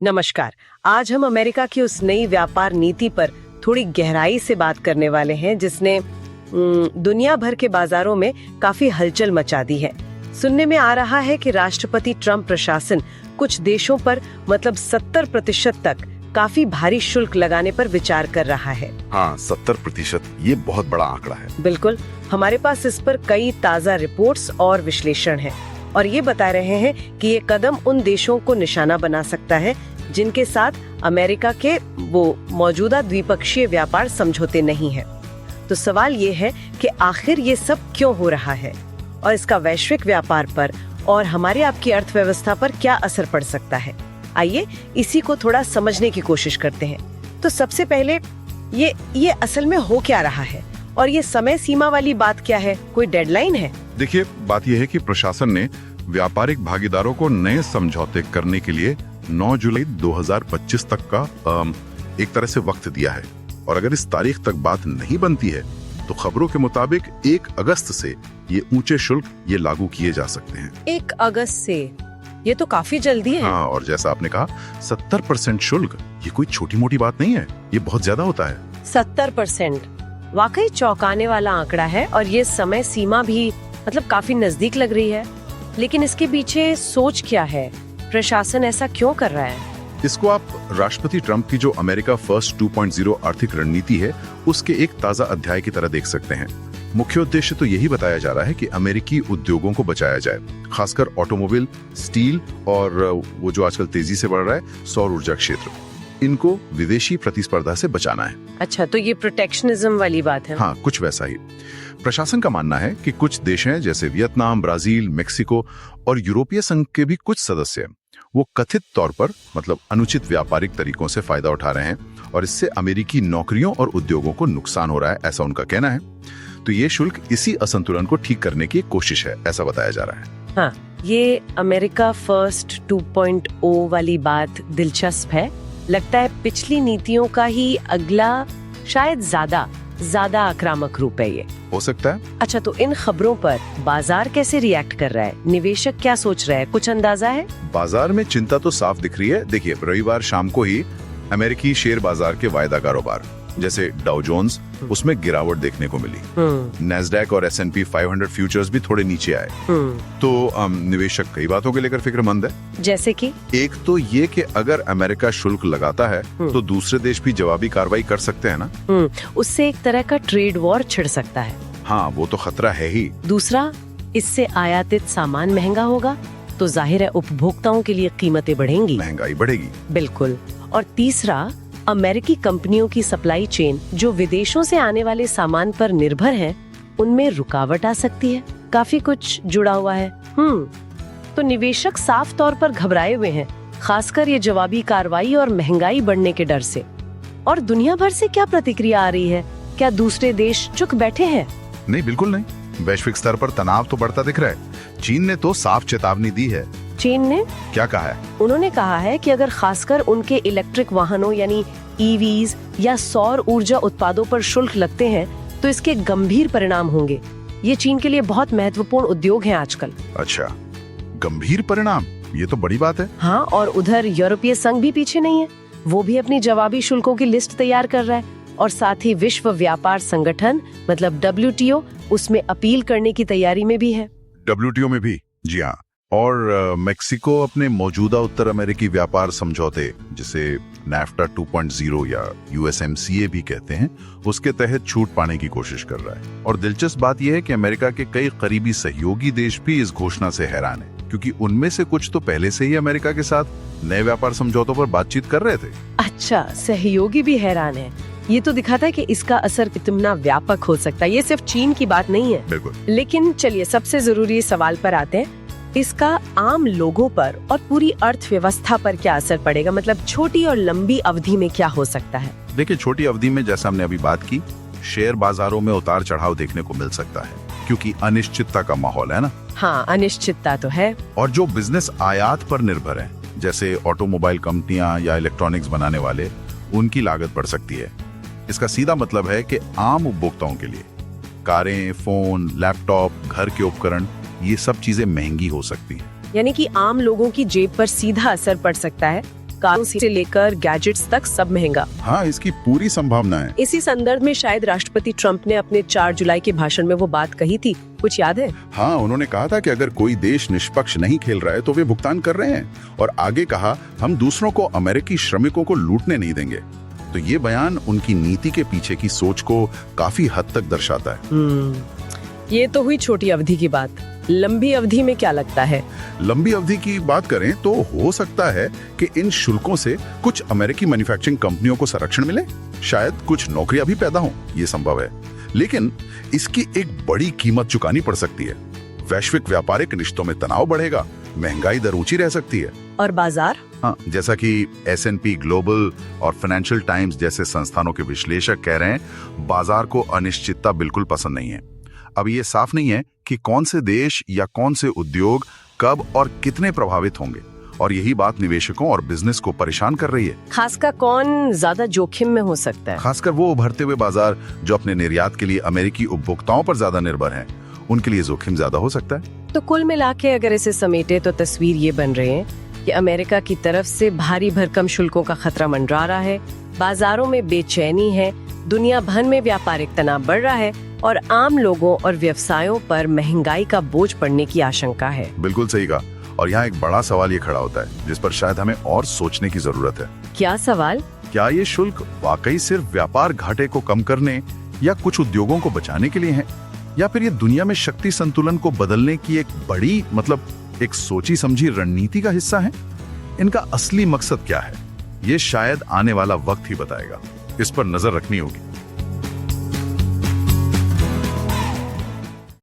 नमस्कार। आज हम अमेरिका की उस नई व्यापार नीति पर थोड़ी गहराई से बात करने वाले हैं जिसने दुनिया भर के बाजारों में काफी हलचल मचा दी है। सुनने में आ रहा है कि राष्ट्रपति ट्रंप प्रशासन कुछ देशों पर मतलब 70% तक काफी भारी शुल्क लगाने पर विचार कर रहा है। हाँ, 70% ये बहुत बड़ा आंकड़ा है। बिल्कुल, हमारे पास इस पर कई ताजा रिपोर्ट्स और विश्लेषण हैं और ये बता रहे हैं कि ये कदम उन देशों को निशाना बना सकता है जिनके साथ अमेरिका के वो मौजूदा द्विपक्षीय व्यापार समझौते नहीं है। तो सवाल ये है कि आखिर ये सब क्यों हो रहा है और इसका वैश्विक व्यापार पर और हमारे आपकी अर्थव्यवस्था पर क्या असर पड़ सकता है। आइए इसी को थोड़ा समझने की कोशिश करते हैं। तो सबसे पहले ये असल में हो क्या रहा है और ये समय सीमा वाली बात क्या है, कोई डेडलाइन है? देखिए, बात यह है कि प्रशासन ने व्यापारिक भागीदारों को नए समझौते करने के लिए 9 जुलाई 2025 तक का एक तरह से वक्त दिया है और अगर इस तारीख तक बात नहीं बनती है तो खबरों के मुताबिक 1 अगस्त से ये ऊंचे शुल्क ये लागू किए जा सकते हैं। 1 अगस्त से? ये तो काफी जल्दी है। हाँ, और जैसा आपने कहा 70% शुल्क ये कोई छोटी मोटी बात नहीं है, ये बहुत ज्यादा होता है। 70% वाकई चौंकाने वाला आंकड़ा है और ये समय सीमा भी मतलब काफी नजदीक लग रही है। लेकिन इसके पीछे सोच क्या है? प्रशासन ऐसा क्यों कर रहा है? इसको आप राष्ट्रपति ट्रंप की जो अमेरिका फर्स्ट 2.0 आर्थिक रणनीति है उसके एक ताजा अध्याय की तरह देख सकते हैं। मुख्य उद्देश्य तो यही बताया जा रहा है कि अमेरिकी उद्योगों को बचाया जाए, खासकर ऑटोमोबाइल, स्टील और वो जो आजकल तेजी से बढ़ रहा है सौर ऊर्जा क्षेत्र, इनको विदेशी प्रतिस्पर्धा से बचाना है। अच्छा, तो ये प्रोटेक्शनिज्म वाली बात है? हाँ, कुछ वैसा ही। प्रशासन का मानना है कि कुछ देश हैं जैसे वियतनाम, ब्राजील, मेक्सिको और यूरोपीय संघ के भी कुछ सदस्य वो कथित तौर पर मतलब अनुचित व्यापारिक तरीकों से फायदा उठा रहे हैं और इससे अमेरिकी नौकरियों और उद्योगों को नुकसान हो रहा है, ऐसा उनका कहना है। तो ये शुल्क इसी असंतुलन को ठीक करने की कोशिश है, ऐसा बताया जा रहा है। हाँ, ये अमेरिका फर्स्ट 2.0 वाली बात दिलचस्प है। लगता है पिछली नीतियों का ही अगला शायद ज्यादा आक्रामक रूप है ये। हो सकता है। अच्छा, तो इन खबरों पर बाजार कैसे रिएक्ट कर रहा है? निवेशक क्या सोच रहा है, कुछ अंदाजा है? बाजार में चिंता तो साफ दिख रही है। देखिए, रविवार शाम को ही अमेरिकी शेयर बाजार के वायदा कारोबार जैसे डाउ जोन्स उसमें गिरावट देखने को मिली। नैस्डैक और S&P 500 फ्यूचर्स भी थोड़े नीचे आए। तो निवेशक कई बातों के लेकर फिक्रमंद है। जैसे कि एक तो ये कि अगर अमेरिका शुल्क लगाता है तो दूसरे देश भी जवाबी कार्रवाई कर सकते हैं ना। उससे एक तरह का ट्रेड वॉर छिड़ सकता है। हाँ, वो तो खतरा है ही। दूसरा, इससे आयातित सामान महंगा होगा तो जाहिर है उपभोक्ताओं के लिए कीमतें बढ़ेंगी, महंगाई बढ़ेगी। बिल्कुल। और तीसरा, अमेरिकी कंपनियों की सप्लाई चेन जो विदेशों से आने वाले सामान पर निर्भर है उनमें रुकावट आ सकती है। काफी कुछ जुड़ा हुआ है। तो निवेशक साफ तौर पर घबराए हुए हैं, खासकर ये जवाबी कार्रवाई और महंगाई बढ़ने के डर से। और दुनिया भर से क्या प्रतिक्रिया आ रही है? क्या दूसरे देश चुप बैठे हैं? नहीं, बिल्कुल नहीं। वैश्विक स्तर पर तनाव तो बढ़ता दिख रहा है। चीन ने तो साफ चेतावनी दी है। चीन ने क्या कहा है? उन्होंने कहा है कि अगर खासकर उनके इलेक्ट्रिक वाहनों यानी EVs या सौर ऊर्जा उत्पादों पर शुल्क लगते हैं तो इसके गंभीर परिणाम होंगे। ये चीन के लिए बहुत महत्वपूर्ण उद्योग है आजकल। अच्छा, गंभीर परिणाम, ये तो बड़ी बात है। हाँ, और उधर यूरोपीय संघ भी पीछे नहीं है। वो भी अपनी जवाबी शुल्कों की लिस्ट तैयार कर रहा है और साथ ही विश्व व्यापार संगठन मतलब WTO उसमें अपील करने की तैयारी में भी है। WTO में भी? जी हाँ। और मेक्सिको अपने मौजूदा उत्तर अमेरिकी व्यापार समझौते जिसे NAFTA 2.0 या USMCA भी कहते हैं उसके तहत छूट पाने की कोशिश कर रहा है। और दिलचस्प बात यह है कि अमेरिका के कई करीबी सहयोगी देश भी इस घोषणा से हैरान है क्योंकि उनमें से कुछ तो पहले से ही अमेरिका के साथ नए व्यापार समझौतों पर बातचीत कर रहे थे। अच्छा, सहयोगी भी हैरान है। ये तो दिखाता है कि इसका असर कितना व्यापक हो सकता है। ये सिर्फ चीन की बात नहीं है। बिल्कुल। लेकिन चलिए सबसे जरूरी सवाल पर आते हैं। इसका आम लोगों पर और पूरी अर्थव्यवस्था पर क्या असर पड़ेगा? मतलब छोटी और लंबी अवधि में क्या हो सकता है? देखिए, छोटी अवधि में जैसा हमने अभी बात की, शेयर बाजारों में उतार चढ़ाव देखने को मिल सकता है क्योंकि अनिश्चितता का माहौल है ना। हाँ, अनिश्चितता तो है। और जो बिजनेस आयात पर निर्भर है जैसे ऑटोमोबाइल कंपनियां या इलेक्ट्रॉनिक्स बनाने वाले, उनकी लागत बढ़ सकती है। इसका सीधा मतलब है कि आम उपभोक्ताओं के लिए कारें, फोन, लैपटॉप, घर के उपकरण, ये सब चीजें महंगी हो सकती हैं। यानी कि आम लोगों की जेब पर सीधा असर पड़ सकता है। कारों से लेकर गैजेट्स तक सब महंगा। हाँ, इसकी पूरी संभावना है। इसी संदर्भ में शायद राष्ट्रपति ट्रंप ने अपने 4 जुलाई के भाषण में वो बात कही थी, कुछ याद है? हाँ, उन्होंने कहा था कि अगर कोई देश निष्पक्ष नहीं खेल रहा है तो वे भुगतान कर रहे हैं, और आगे कहा हम दूसरों को अमेरिकी श्रमिकों को लूटने नहीं देंगे। तो ये बयान उनकी नीति के पीछे की सोच को काफी हद तक दर्शाता है। ये तो हुई छोटी अवधि की बात। लंबी अवधि में क्या लगता है? लंबी अवधि की बात करें तो हो सकता है कि इन शुल्कों से कुछ अमेरिकी मैन्युफैक्चरिंग कंपनियों को संरक्षण मिले, शायद कुछ नौकरियां भी पैदा हों, ये संभव है। लेकिन इसकी एक बड़ी कीमत चुकानी पड़ सकती है। वैश्विक व्यापारिक रिश्तों में तनाव बढ़ेगा, महंगाई दर ऊंची रह सकती है। और बाजार? हाँ, जैसा कि S&P ग्लोबल और फाइनेंशियल टाइम्स जैसे संस्थानों के विश्लेषक कह रहे हैं, बाजार को अनिश्चितता बिल्कुल पसंद नहीं है। अब ये साफ नहीं है कि कौन से देश या कौन से उद्योग कब और कितने प्रभावित होंगे, और यही बात निवेशकों और बिजनेस को परेशान कर रही है। खासकर कौन ज्यादा जोखिम में हो सकता है? खासकर वो उभरते हुए बाजार जो अपने निर्यात के लिए अमेरिकी उपभोक्ताओं पर ज्यादा निर्भर हैं, उनके लिए जोखिम ज्यादा हो सकता है। तो कुल मिला के अगर इसे समेटे तो तस्वीर ये बन रही है कि अमेरिका की तरफ से भारी भरकम शुल्कों का खतरा मंडरा रहा है, बाजारों में बेचैनी है, दुनिया भर में व्यापारिक तनाव बढ़ रहा है, और आम लोगों और व्यवसायों पर महंगाई का बोझ पड़ने की आशंका है। बिल्कुल सही कहा। और यहाँ एक बड़ा सवाल ये खड़ा होता है जिस पर शायद हमें और सोचने की जरूरत है। क्या सवाल? क्या ये शुल्क वाकई सिर्फ व्यापार घाटे को कम करने या कुछ उद्योगों को बचाने के लिए है, या फिर ये दुनिया में शक्ति संतुलन को बदलने की एक बड़ी एक सोची समझी रणनीति का हिस्सा है? इनका असली मकसद क्या है, ये शायद आने वाला वक्त ही बताएगा। इस पर नजर रखनी होगी।